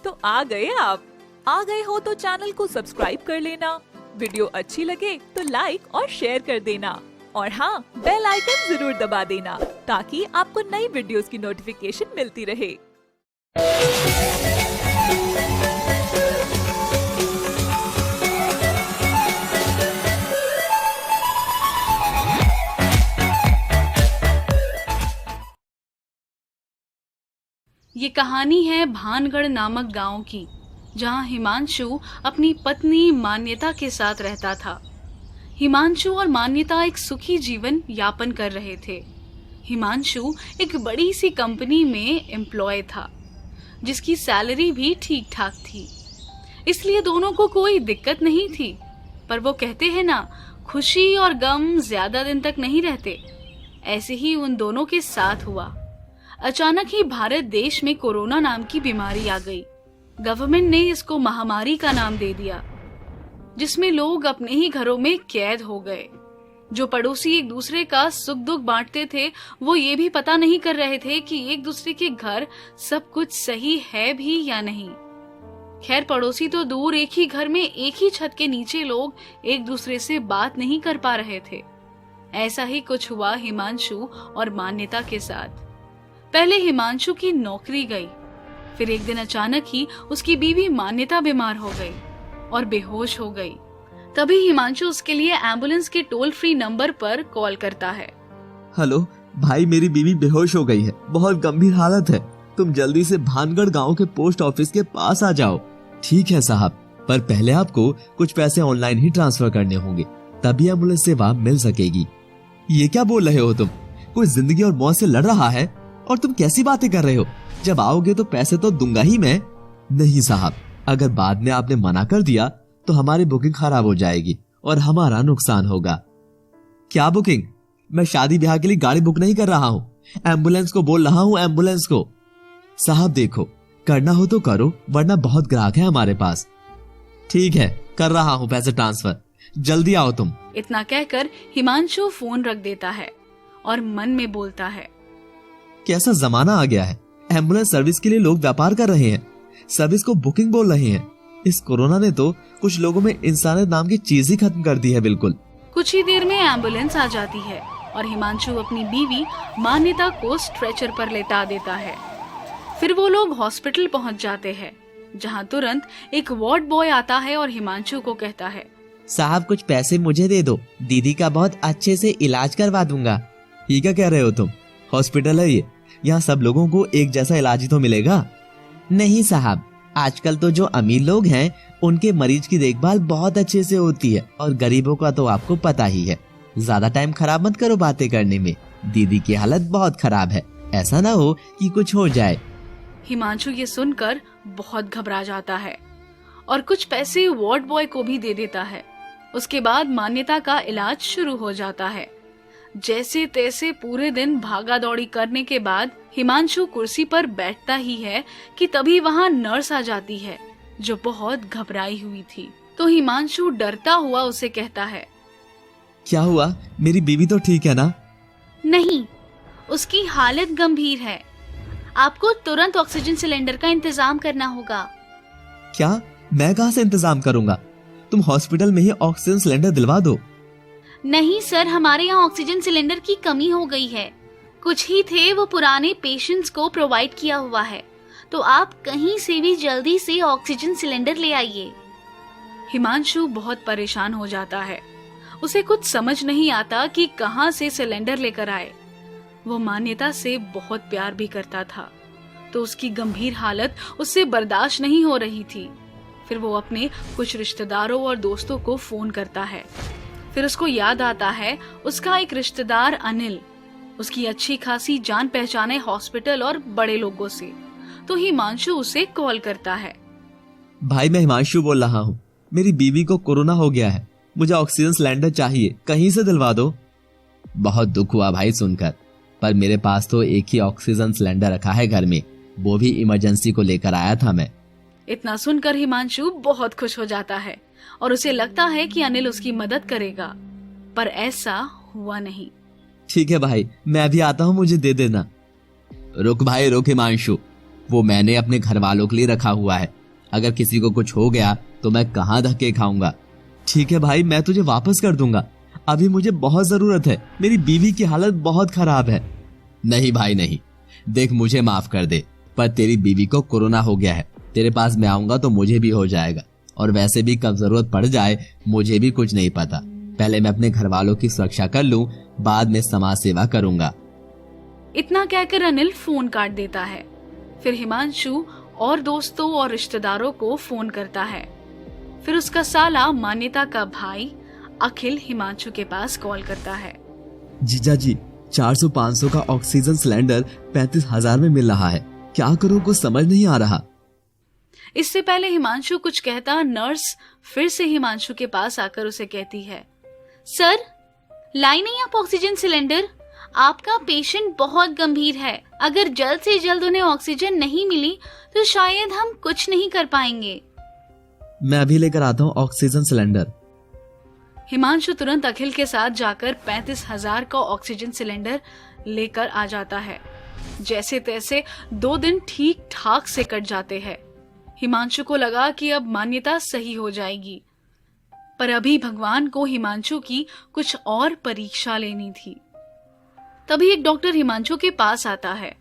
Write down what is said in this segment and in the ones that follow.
तो आ गए आप। आ गए हो तो चैनल को सब्सक्राइब कर लेना, वीडियो अच्छी लगे तो लाइक और शेयर कर देना और हाँ, बेल आइकन जरूर दबा देना ताकि आपको नई वीडियोस की नोटिफिकेशन मिलती रहे। ये कहानी है भानगढ़ नामक गांव की, जहां हिमांशु अपनी पत्नी मान्यता के साथ रहता था। हिमांशु और मान्यता एक सुखी जीवन यापन कर रहे थे। हिमांशु एक बड़ी सी कंपनी में एम्प्लॉय था, जिसकी सैलरी भी ठीक ठाक थी, इसलिए दोनों को कोई दिक्कत नहीं थी। पर वो कहते हैं ना, खुशी और गम ज्यादा दिन तक नहीं रहते। ऐसे ही उन दोनों के साथ हुआ। अचानक ही भारत देश में कोरोना नाम की बीमारी आ गई। गवर्नमेंट ने इसको महामारी का नाम दे दिया, जिसमें लोग अपने ही घरों में कैद हो गए। जो पड़ोसी एक दूसरे का सुख दुख बांटते थे, वो ये भी पता नहीं कर रहे थे कि एक दूसरे के घर सब कुछ सही है भी या नहीं। खैर, पड़ोसी तो दूर, एक ही घर में एक ही छत के नीचे लोग एक दूसरे से बात नहीं कर पा रहे थे। ऐसा ही कुछ हुआ हिमांशु और मान्यता के साथ। पहले हिमांशु की नौकरी गई, फिर एक दिन अचानक ही उसकी बीवी मान्यता बीमार हो गई और बेहोश हो गई। तभी हिमांशु उसके लिए एम्बुलेंस के टोल फ्री नंबर पर कॉल करता है। हेलो भाई, मेरी बीवी बेहोश हो गई है, बहुत गंभीर हालत है, तुम जल्दी से भानगढ़ गांव के पोस्ट ऑफिस के पास आ जाओ। ठीक है साहब, पर पहले आपको कुछ पैसे ऑनलाइन ही ट्रांसफर करने होंगे, तभी एम्बुलेंस सेवा मिल सकेगी। ये क्या बोल रहे हो तुम? कोई जिंदगी और मौत से लड़ रहा है और तुम कैसी बातें कर रहे हो? जब आओगे तो पैसे तो दूंगा ही मैं। नहीं साहब, अगर बाद में आपने मना कर दिया तो हमारी बुकिंग खराब हो जाएगी और हमारा नुकसान होगा। क्या बुकिंग? मैं शादी ब्याह के लिए गाड़ी बुक नहीं कर रहा हूँ, एम्बुलेंस को बोल रहा हूँ, एम्बुलेंस को। साहब देखो, करना हो तो करो, वरना बहुत ग्राहक है हमारे पास। ठीक है, कर रहा हूँ पैसे ट्रांसफर, जल्दी आओ तुम। इतना कहकर हिमांशु फोन रख देता है और मन में बोलता है, कैसा जमाना आ गया है, एम्बुलेंस सर्विस के लिए लोग व्यापार कर रहे हैं, सर्विस को बुकिंग बोल रहे हैं। इस कोरोना ने तो कुछ लोगों में इंसानियत नाम की चीज ही खत्म कर दी है बिल्कुल। कुछ ही देर में एम्बुलेंस आ जाती है और हिमांशु अपनी बीवी मान्यता को स्ट्रेचर पर लेटा देता है। फिर वो लोग हॉस्पिटल पहुंच जाते हैं, जहां तुरंत एक वार्ड बॉय आता है और हिमांशु को कहता है, साहब कुछ पैसे मुझे दे दो, दीदी का बहुत अच्छे से इलाज करवा दूंगा। ये क्या कह रहे हो तुम? हॉस्पिटल है ये, यहाँ सब लोगों को एक जैसा इलाज ही तो मिलेगा। नहीं साहब, आजकल तो जो अमीर लोग हैं उनके मरीज की देखभाल बहुत अच्छे से होती है, और गरीबों का तो आपको पता ही है। ज्यादा टाइम खराब मत करो बातें करने में, दीदी की हालत बहुत खराब है, ऐसा ना हो कि कुछ हो जाए। हिमांशु ये सुनकर बहुत घबरा जाता है और कुछ पैसे वार्ड बॉय को भी दे देता है। उसके बाद मान्यता का इलाज शुरू हो जाता है। जैसे तैसे पूरे दिन भागा दौड़ी करने के बाद हिमांशु कुर्सी पर बैठता ही है कि तभी वहाँ नर्स आ जाती है, जो बहुत घबराई हुई थी। तो हिमांशु डरता हुआ उसे कहता है, क्या हुआ, मेरी बीवी तो ठीक है ना? नहीं, उसकी हालत गंभीर है, आपको तुरंत ऑक्सीजन सिलेंडर का इंतजाम करना होगा। क्या? मैं कहाँ से इंतजाम करूंगा? तुम हॉस्पिटल में ही ऑक्सीजन सिलेंडर दिलवा दो। नहीं सर, हमारे यहाँ ऑक्सीजन सिलेंडर की कमी हो गई है, कुछ ही थे, वो पुराने पेशेंट्स को प्रोवाइड किया हुआ है, तो आप कहीं से भी जल्दी से ऑक्सीजन सिलेंडर ले आइए। हिमांशु बहुत परेशान हो जाता है, उसे कुछ समझ नहीं आता कि कहाँ से सिलेंडर लेकर आए। वो मान्यता से बहुत प्यार भी करता था, तो उसकी गंभीर हालत उससे बर्दाश्त नहीं हो रही थी। फिर वो अपने कुछ रिश्तेदारों और दोस्तों को फोन करता है। फिर उसको याद आता है उसका एक रिश्तेदार अनिल, उसकी अच्छी खासी जान पहचान है हॉस्पिटल और बड़े लोगों से। तो हिमांशु उसे कॉल करता है। भाई मैं हिमांशु बोल रहा हूँ, मेरी बीवी को कोरोना हो गया है, मुझे ऑक्सीजन सिलेंडर चाहिए, कहीं से दिलवा दो। बहुत दुख हुआ भाई सुनकर, पर मेरे पास तो एक ही ऑक्सीजन सिलेंडर रखा है घर में, वो भी इमरजेंसी को लेकर आया था मैं। इतना सुनकर हिमांशु बहुत खुश हो जाता है और उसे लगता है कि अनिल उसकी मदद करेगा, पर ऐसा हुआ नहीं। ठीक है भाई, मैं भी आता हूँ, मुझे दे देना। रुक भाई रुक हिमांशु, वो मैंने अपने घर वालों के लिए रखा हुआ है। अगर किसी को कुछ हो गया तो मैं कहाँ धक्के खाऊंगा। ठीक है भाई, मैं तुझे वापस कर दूंगा। अभी मुझे बहुत जरूरत है, मेरी बीवी की हालत बहुत खराब है। नहीं भाई नहीं, देख मुझे माफ कर दे, पर तेरी बीवी को कोरोना हो गया है। तेरे पास मैं आऊंगा तो मुझे भी हो जाएगा, और वैसे भी कब जरूरत पड़ जाए मुझे भी कुछ नहीं पता। पहले मैं अपने घर वालों की सुरक्षा कर लूं, बाद में समाज सेवा करूंगा। इतना कहकर अनिल फोन काट देता है। फिर हिमांशु और दोस्तों और रिश्तेदारों को फोन करता है। फिर उसका साला मान्यता का भाई अखिल हिमांशु के पास कॉल करता है। जीजा जी, 400-500 का ऑक्सीजन सिलेंडर 35,000 में मिल रहा है, क्या करूं कुछ समझ नहीं आ रहा। इससे पहले हिमांशु कुछ कहता, नर्स फिर से हिमांशु के पास आकर उसे कहती है, सर लाई नहीं आप ऑक्सीजन सिलेंडर, आपका पेशेंट बहुत गंभीर है। अगर जल्द से जल्द उन्हें ऑक्सीजन नहीं मिली तो शायद हम कुछ नहीं कर पाएंगे। मैं अभी लेकर आता हूँ ऑक्सीजन सिलेंडर। हिमांशु तुरंत अखिल के साथ जाकर 35,000 का ऑक्सीजन सिलेंडर लेकर आ जाता है। जैसे तैसे 2 दिन ठीक ठाक से कट जाते हैं। हिमांशु को लगा कि अब मान्यता सही हो जाएगी, पर अभी भगवान को हिमांशु की कुछ और परीक्षा लेनी थी। तभी एक डॉक्टर हिमांशु के पास आता है।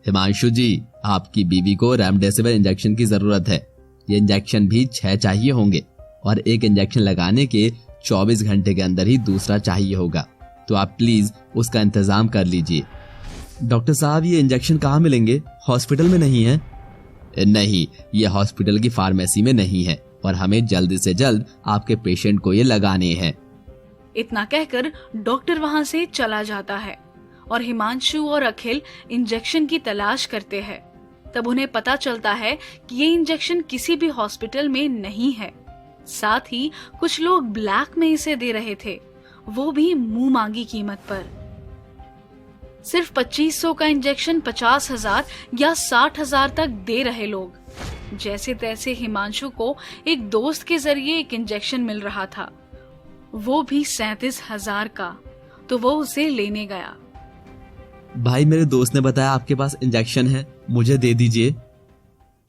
हिमांशु जी, आपकी बीवी को रेमडेसिविर इंजेक्शन की जरूरत है। ये इंजेक्शन भी 6 चाहिए होंगे, और एक इंजेक्शन लगाने के 24 घंटे के अंदर ही दूसरा चाहिए होगा, तो आप प्लीज उसका इंतजाम कर लीजिए। डॉक्टर साहब, ये इंजेक्शन कहाँ मिलेंगे? हॉस्पिटल में नहीं है? नहीं, ये हॉस्पिटल की फार्मेसी में नहीं है, और हमें जल्द से जल्द आपके पेशेंट को ये लगाने हैं। इतना कहकर डॉक्टर वहां से चला जाता है और हिमांशु और अखिल इंजेक्शन की तलाश करते हैं। तब उन्हें पता चलता है कि ये इंजेक्शन किसी भी हॉस्पिटल में नहीं है। साथ ही कुछ लोग ब्लैक में इसे दे रहे थे, वो भी मुंह मांगी कीमत पर। सिर्फ 2500 का इंजेक्शन 50,000 या 60,000 तक दे रहे लोग। जैसे तैसे हिमांशु को एक दोस्त के जरिए एक इंजेक्शन मिल रहा था, वो भी 37,000 का, तो वो उसे लेने गया। भाई, मेरे दोस्त ने बताया आपके पास इंजेक्शन है, मुझे दे दीजिए।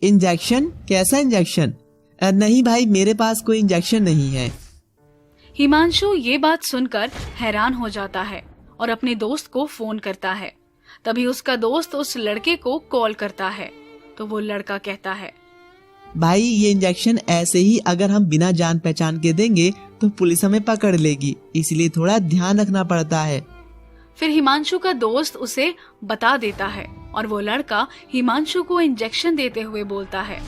इंजेक्शन? कैसा इंजेक्शन? नहीं भाई, मेरे पास कोई इंजेक्शन नहीं है। हिमांशु ये बात सुनकर हैरान हो जाता है और अपने दोस्त को फोन करता है। तभी उसका दोस्त उस लड़के को कॉल करता है, तो वो लड़का कहता है, भाई ये इंजेक्शन ऐसे ही अगर हम बिना जान पहचान के देंगे तो पुलिस हमें पकड़ लेगी, इसलिए थोड़ा ध्यान रखना पड़ता है। फिर हिमांशु का दोस्त उसे बता देता है और वो लड़का हिमांशु को इंजेक्शन देते हुए बोलता है,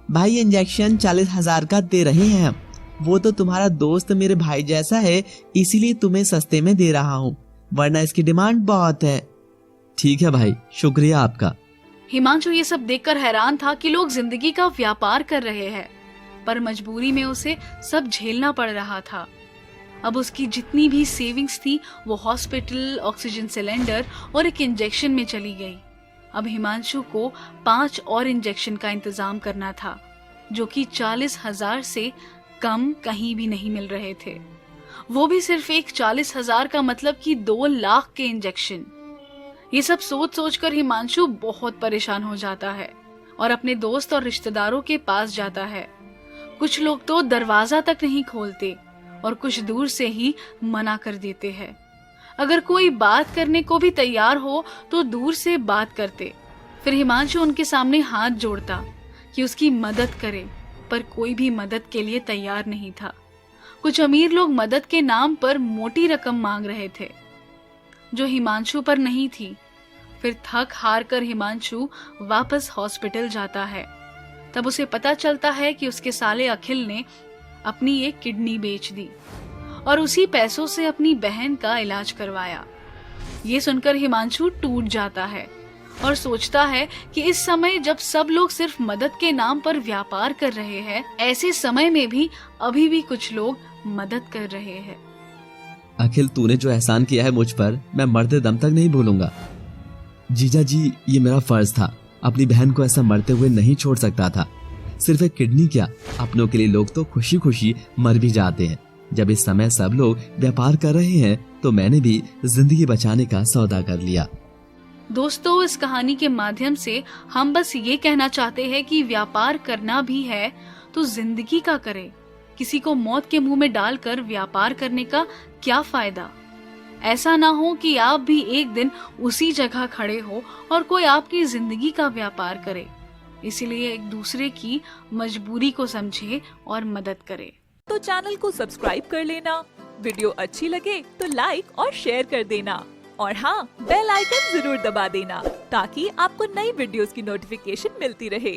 भाई ये इंजेक्शन 40,000 का दे रहे हैं हम, वो तो तुम्हारा दोस्त मेरे भाई जैसा है, इसीलिए तुम्हें सस्ते में दे रहा हूँ, वरना इसकी डिमांड बहुत है। ठीक है भाई, शुक्रिया आपका। हिमांशु ये सब देखकर हैरान था कि लोग जिंदगी का व्यापार कर रहे हैं, पर मजबूरी में उसे सब झेलना पड़ रहा था। अब उसकी जितनी भी सेविंग्स थी वो हॉस्पिटल, ऑक्सीजन सिलेंडर और एक इंजेक्शन में चली गई। अब हिमांशु को 5 और इंजेक्शन का इंतजाम करना था, जो कि 40,000 से कम कहीं भी नहीं मिल रहे थे। वो भी सिर्फ एक 40,000 का मतलब कि 2 लाख के इंजेक्शन। ये सब सोच सोच कर हिमांशु बहुत परेशान हो जाता है और अपने दोस्त और रिश्तेदारों के पास जाता है। कुछ लोग तो दरवाजा तक नहीं खोलते और कुछ दूर से ही मना कर देते हैं। अगर कोई बात करने को भी तैयार हो तो दूर से बात करते। फिर हिमांशु उनके सामने हाथ जोड़ता कि उसकी मदद करे, पर कोई भी मदद के लिए तैयार नहीं था। कुछ अमीर लोग मदद के नाम पर मोटी रकम मांग रहे थे, जो हिमांशु पर नहीं थी। फिर थक हार कर हिमांशु वापस हॉस्पिटल जाता है। तब उसे पता चलता है कि उसके साले अखिल ने अपनी एक किडनी बेच दी और उसी पैसों से अपनी बहन का इलाज करवाया। ये सुनकर हिमांशु टूट जाता है और सोचता है कि इस समय जब सब लोग सिर्फ मदद के नाम पर व्यापार कर रहे हैं, ऐसे समय में भी अभी भी कुछ लोग मदद कर रहे हैं। अखिल, तूने जो एहसान किया है मुझ पर, मैं मरते दम तक नहीं भूलूंगा। जीजा जी, ये मेरा फर्ज था, अपनी बहन को ऐसा मरते हुए नहीं छोड़ सकता था। सिर्फ एक किडनी क्या, अपनों के लिए लोग तो खुशी खुशी मर भी जाते हैं। जब इस समय सब लोग व्यापार कर रहे हैं तो मैंने भी जिंदगी बचाने का सौदा कर लिया। दोस्तों, इस कहानी के माध्यम से हम बस ये कहना चाहते हैं कि व्यापार करना भी है तो जिंदगी का करें। किसी को मौत के मुंह में डालकर व्यापार करने का क्या फायदा। ऐसा ना हो कि आप भी एक दिन उसी जगह खड़े हो और कोई आपकी जिंदगी का व्यापार करे। इसीलिए एक दूसरे की मजबूरी को समझे और मदद करे। तो चैनल को सब्सक्राइब कर लेना, वीडियो अच्छी लगे तो लाइक और शेयर कर देना, और हाँ, बेल आइकन जरूर दबा देना ताकि आपको नई वीडियोस की नोटिफिकेशन मिलती रहे।